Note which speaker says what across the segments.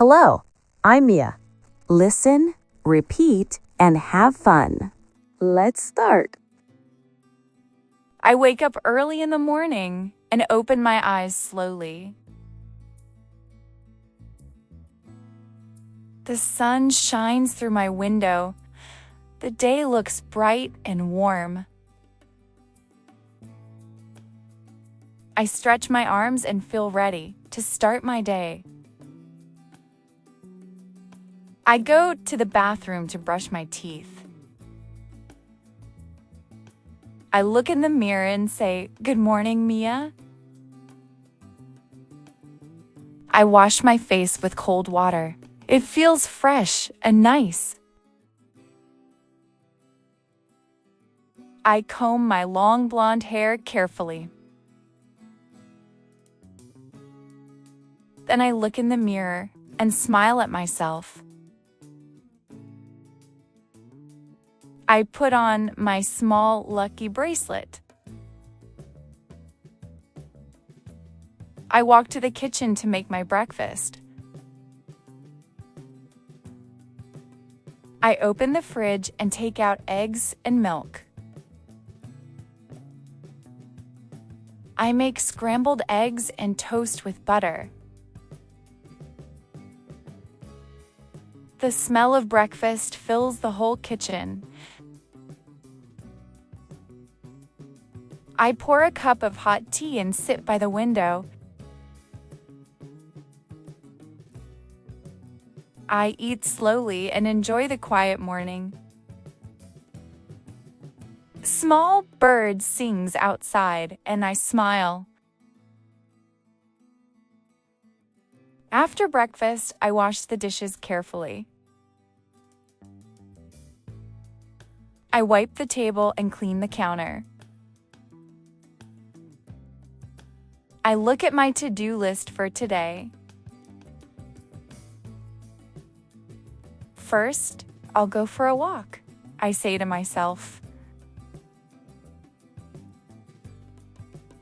Speaker 1: Hello, I'm Mia. Listen, repeat, and have fun. Let's start.
Speaker 2: I wake up early in the morning and open my eyes slowly. The sun shines through my window. The day looks bright and warm. I stretch my arms and feel ready to start my day. I go to the bathroom to brush my teeth. I look in the mirror and say, "Good morning, Mia." I wash my face with cold water. It feels fresh and nice. I comb my long blonde hair carefully. Then I look in the mirror and smile at myself. I put on my small lucky bracelet. I walk to the kitchen to make my breakfast. I open the fridge and take out eggs and milk. I make scrambled eggs and toast with butter. The smell of breakfast fills the whole kitchen. I pour a cup of hot tea and sit by the window. I eat slowly and enjoy the quiet morning. Small bird sings outside and I smile. After breakfast, I wash the dishes carefully. I wipe the table and clean the counter. I look at my to-do list for today. First, I'll go for a walk, I say to myself.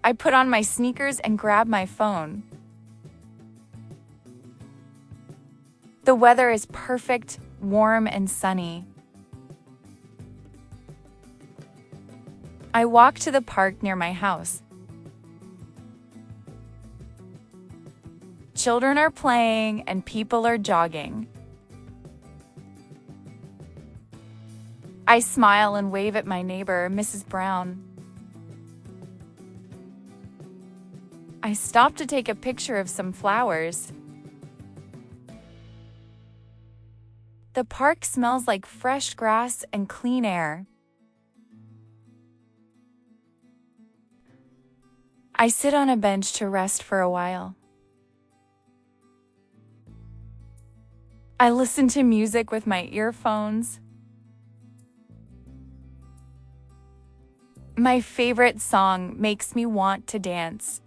Speaker 2: I put on my sneakers and grab my phone. The weather is perfect, warm, and sunny. I walk to the park near my house. Children are playing and people are jogging. I smile and wave at my neighbor, Mrs. Brown. I stop to take a picture of some flowers. The park smells like fresh grass and clean air. I sit on a bench to rest for a while. I listen to music with my earphones. My favorite song makes me want to dance.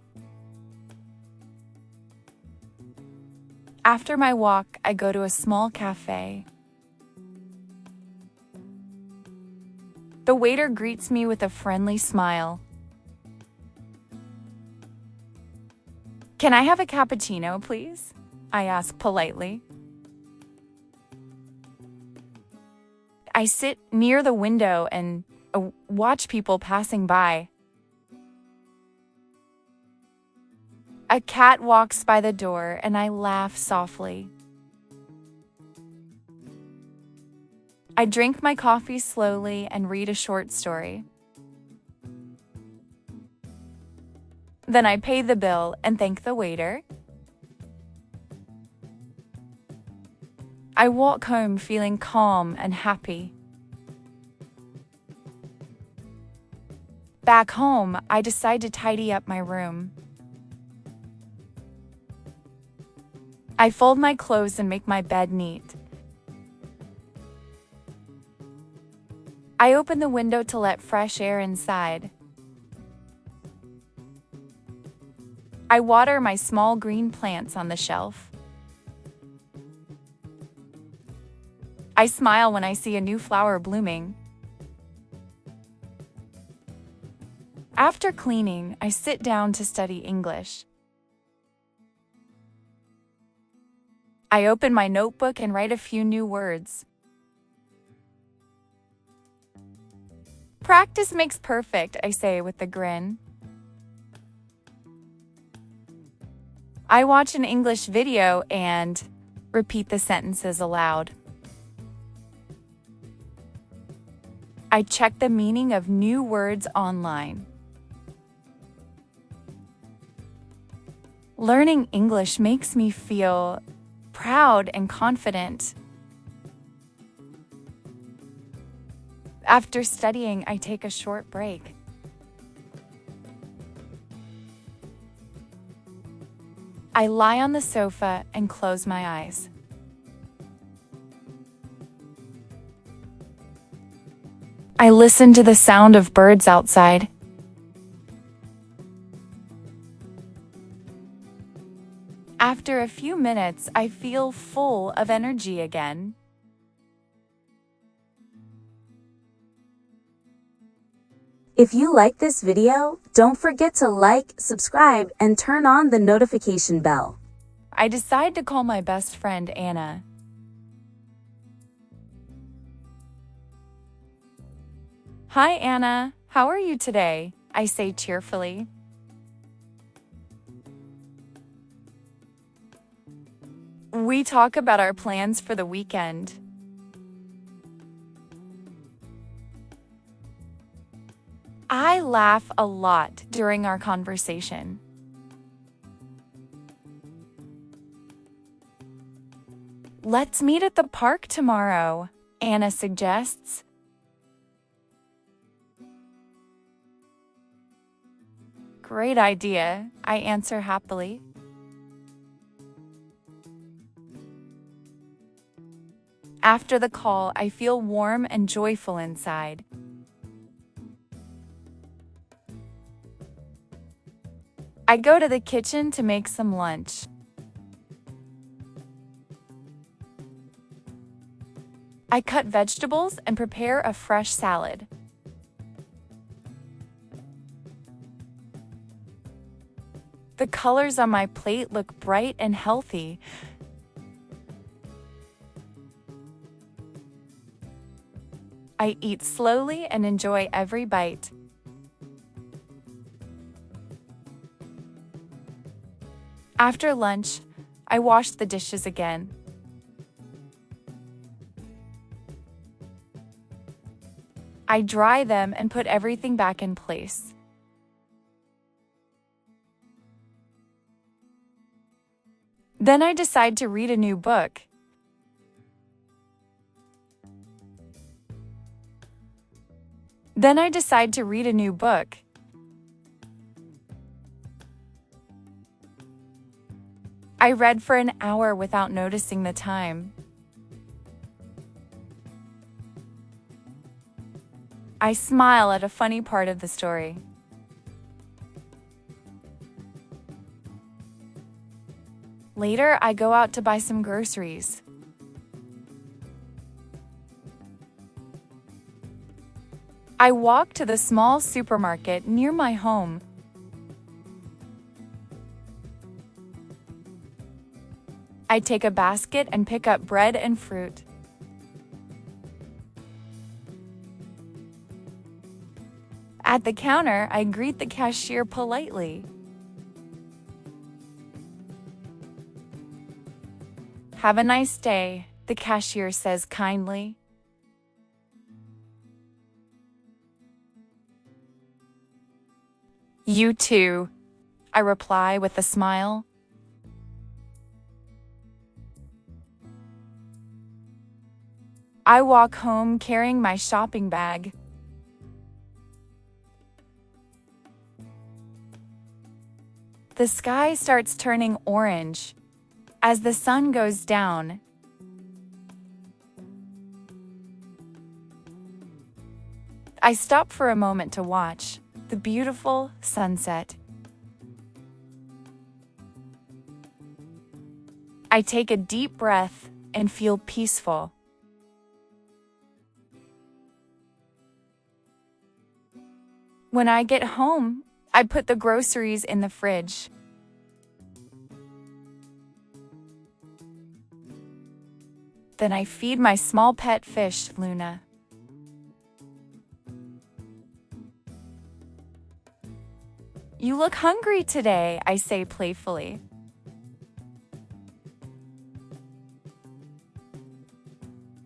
Speaker 2: After my walk, I go to a small cafe. The waiter greets me with a friendly smile. "Can I have a cappuccino, please?" I ask politely. I sit near the window and watch people passing by. A cat walks by the door and I laugh softly. I drink my coffee slowly and read a short story. Then I pay the bill and thank the waiter. I walk home feeling calm and happy. Back home, I decide to tidy up my room. I fold my clothes and make my bed neat. I open the window to let fresh air inside. I water my small green plants on the shelf. I smile when I see a new flower blooming. After cleaning, I sit down to study English. I open my notebook and write a few new words. Practice makes perfect, I say with a grin. I watch an English video and repeat the sentences aloud. I check the meaning of new words online. Learning English makes me feel proud and confident. After studying, I take a short break. I lie on the sofa and close my eyes. I listen to the sound of birds outside. After a few minutes, I feel full of energy again.
Speaker 1: If you like this video, don't forget to like, subscribe, and turn on the notification bell.
Speaker 2: I decide to call my best friend Anna. Hi Anna, how are you today? I say cheerfully. We talk about our plans for the weekend. I laugh a lot during our conversation. Let's meet at the park tomorrow, Anna suggests. Great idea, I answer happily. After the call, I feel warm and joyful inside. I go to the kitchen to make some lunch. I cut vegetables and prepare a fresh salad. The colors on my plate look bright and healthy. I eat slowly and enjoy every bite. After lunch, I wash the dishes again. I dry them and put everything back in place. Then I decide to read a new book. I read for an hour without noticing the time. I smile at a funny part of the story. Later, I go out to buy some groceries. I walk to the small supermarket near my home. I take a basket and pick up bread and fruit. At the counter, I greet the cashier politely. Have a nice day, the cashier says kindly. You too, I reply with a smile. I walk home carrying my shopping bag. The sky starts turning orange as the sun goes down. I stop for a moment to watch the beautiful sunset. I take a deep breath and feel peaceful. When I get home, I put the groceries in the fridge. Then I feed my small pet fish, Luna. You look hungry today, I say playfully.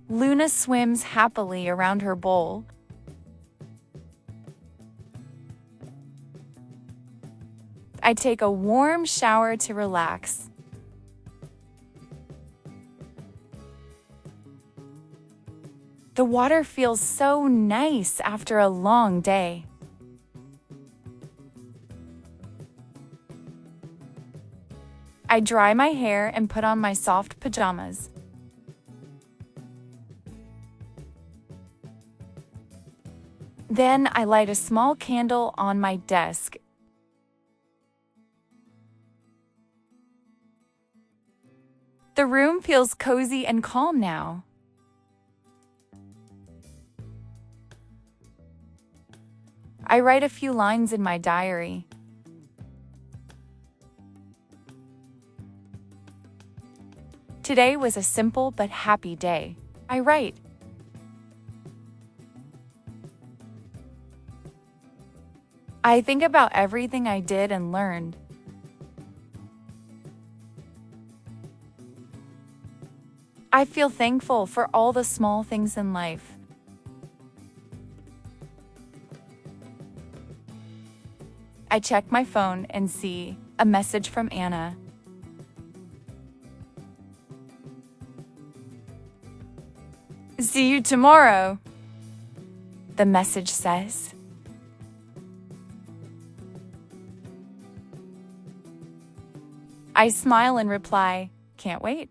Speaker 2: Luna swims happily around her bowl. I take a warm shower to relax. The water feels so nice after a long day. I dry my hair and put on my soft pajamas. Then I light a small candle on my desk. The room feels cozy and calm now. I write a few lines in my diary. Today was a simple but happy day, I write. I think about everything I did and learned. I feel thankful for all the small things in life. I check my phone and see a message from Anna. See you tomorrow, the message says. I smile and reply, can't wait.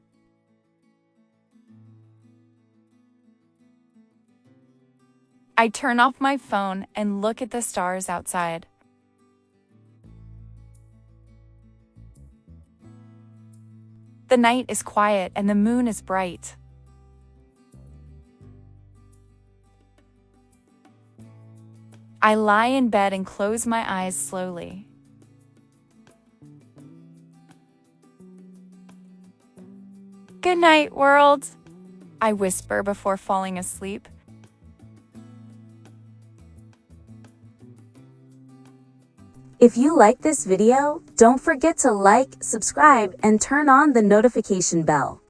Speaker 2: I turn off my phone and look at the stars outside. The night is quiet and the moon is bright. I lie in bed and close my eyes slowly. Good night, world, I whisper before falling asleep.
Speaker 1: If you like this video, don't forget to like, subscribe, and turn on the notification bell.